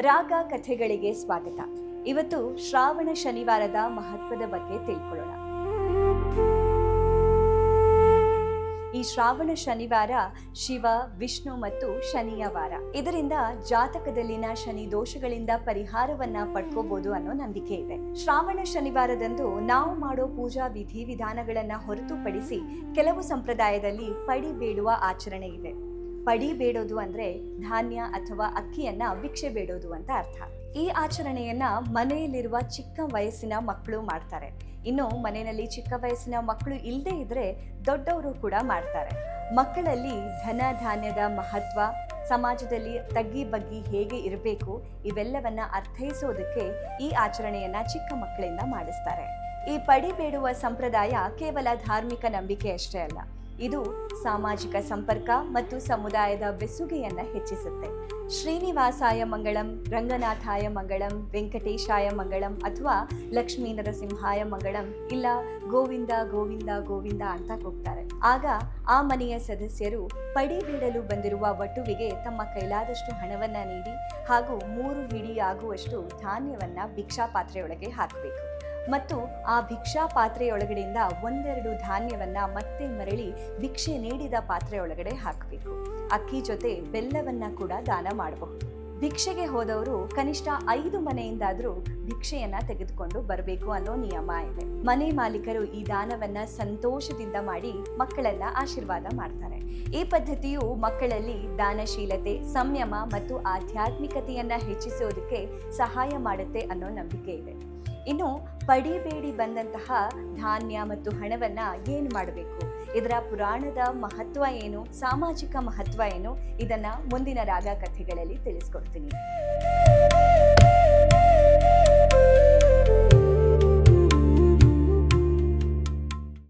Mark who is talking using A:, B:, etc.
A: ರಾಗ ಕಥೆಗಳಿಗೆ ಸ್ವಾಗತ. ಇವತ್ತು ಶ್ರಾವಣ ಶನಿವಾರದ ಮಹತ್ವದ ಬಗ್ಗೆ ತಿಳ್ಕೊಳ್ಳೋಣ. ಈ ಶ್ರಾವಣ ಶನಿವಾರ ಶಿವ, ವಿಷ್ಣು ಮತ್ತು ಶನಿಯ ವಾರ. ಇದರಿಂದ ಜಾತಕದಲ್ಲಿನ ಶನಿ ದೋಷಗಳಿಂದ ಪರಿಹಾರವನ್ನ ಪಡ್ಕೋಬಹುದು ಅನ್ನೋ ನಂಬಿಕೆ ಇದೆ. ಶ್ರಾವಣ ಶನಿವಾರದಂದು ನಾವು ಮಾಡೋ ಪೂಜಾ ವಿಧಿ ವಿಧಾನಗಳನ್ನ ಹೊರತುಪಡಿಸಿ ಕೆಲವು ಸಂಪ್ರದಾಯದಲ್ಲಿ ಪಡಿ ಬೇಡುವ ಆಚರಣೆ ಇದೆ. ಪಡಿ ಬೇಡೋದು ಅಂದ್ರೆ ಧಾನ್ಯ ಅಥವಾ ಅಕ್ಕಿಯನ್ನ ಭಿಕ್ಷೆ ಬೇಡೋದು ಅಂತ ಅರ್ಥ. ಈ ಆಚರಣೆಯನ್ನ ಮನೆಯಲ್ಲಿರುವ ಚಿಕ್ಕ ವಯಸ್ಸಿನ ಮಕ್ಕಳು ಮಾಡ್ತಾರೆ. ಇನ್ನು ಮನೆಯಲ್ಲಿ ಚಿಕ್ಕ ವಯಸ್ಸಿನ ಮಕ್ಕಳು ಇಲ್ಲದೆ ಇದ್ರೆ ದೊಡ್ಡವರು ಕೂಡ ಮಾಡ್ತಾರೆ. ಮಕ್ಕಳಲ್ಲಿ ಧನ ಧಾನ್ಯದ ಮಹತ್ವ, ಸಮಾಜದಲ್ಲಿ ತಗ್ಗಿ ಬಗ್ಗಿ ಹೇಗೆ ಇರಬೇಕು, ಇವೆಲ್ಲವನ್ನ ಅರ್ಥೈಸೋದಕ್ಕೆ ಈ ಆಚರಣೆಯನ್ನ ಚಿಕ್ಕ ಮಕ್ಕಳಿಂದ ಮಾಡಿಸ್ತಾರೆ. ಈ ಪಡಿ ಬೇಡುವ ಸಂಪ್ರದಾಯ ಕೇವಲ ಧಾರ್ಮಿಕ ನಂಬಿಕೆ ಅಷ್ಟೇ ಅಲ್ಲ, ಇದು ಸಾಮಾಜಿಕ ಸಂಪರ್ಕ ಮತ್ತು ಸಮುದಾಯದ ಬೆಸುಗೆಯನ್ನ ಹೆಚ್ಚಿಸುತ್ತೆ. ಶ್ರೀನಿವಾಸಾಯ ಮಂಗಳಂ, ರಂಗನಾಥಾಯ ಮಂಗಳಂ, ವೆಂಕಟೇಶಾಯ ಮಂಗಳಂ ಅಥವಾ ಲಕ್ಷ್ಮೀ ನರಸಿಂಹಾಯ ಮಂಗಳಂ, ಇಲ್ಲ ಗೋವಿಂದ ಗೋವಿಂದ ಗೋವಿಂದ ಅಂತ ಕೂಗ್ತಾರೆ. ಆಗ ಆ ಮನೆಯ ಸದಸ್ಯರು ಪಡಿ ಬೇಡಲು ಬಂದಿರುವ ವಟುವಿಗೆ ತಮ್ಮ ಕೈಲಾದಷ್ಟು ಹಣವನ್ನ ನೀಡಿ ಹಾಗೂ 3 ಹಿಡಿ ಆಗುವಷ್ಟು ಧಾನ್ಯವನ್ನ ಭಿಕ್ಷಾ ಪಾತ್ರೆಯೊಳಗೆ ಹಾಕಬೇಕು ಮತ್ತು ಆ ಭಿಕ್ಷಾ ಪಾತ್ರೆಯೊಳಗಡೆಯಿಂದ 1-2 ಧಾನ್ಯವನ್ನ ಮತ್ತೆ ಮರಳಿ ಭಿಕ್ಷೆ ನೀಡಿದ ಪಾತ್ರೆಯೊಳಗಡೆ ಹಾಕಬೇಕು. ಅಕ್ಕಿ ಜೊತೆ ಬೆಲ್ಲವನ್ನ ಕೂಡ ದಾನ ಮಾಡಬಹುದು. ಭಿಕ್ಷೆಗೆ ಹೋದವರು ಕನಿಷ್ಠ 5 ಮನೆಯಿಂದಾದ್ರೂ ಭಿಕ್ಷೆಯನ್ನ ತೆಗೆದುಕೊಂಡು ಬರಬೇಕು ಅನ್ನೋ ನಿಯಮ ಇದೆ. ಮನೆ ಮಾಲೀಕರು ಈ ದಾನವನ್ನ ಸಂತೋಷದಿಂದ ಮಾಡಿ ಮಕ್ಕಳನ್ನ ಆಶೀರ್ವಾದ ಮಾಡ್ತಾರೆ. ಈ ಪದ್ಧತಿಯು ಮಕ್ಕಳಲ್ಲಿ ದಾನಶೀಲತೆ, ಸಂಯಮ ಮತ್ತು ಆಧ್ಯಾತ್ಮಿಕತೆಯನ್ನ ಹೆಚ್ಚಿಸೋದಕ್ಕೆ ಸಹಾಯ ಮಾಡುತ್ತೆ ಅನ್ನೋ ನಂಬಿಕೆ ಇದೆ. ಇನ್ನು ಪಡಿಬೇಡಿ ಬಂದಂತಹ ಧಾನ್ಯ ಮತ್ತು ಹಣವನ್ನ ಏನು ಮಾಡಬೇಕು, ಇದರ ಪುರಾಣದ ಮಹತ್ವ ಏನು, ಸಾಮಾಜಿಕ ಮಹತ್ವ ಏನು, ಇದನ್ನ ಮುಂದಿನ ರಾಗ ಕಥೆಗಳಲ್ಲಿ ತಿಳಿಸ್ಕೊಡ್ತೀನಿ.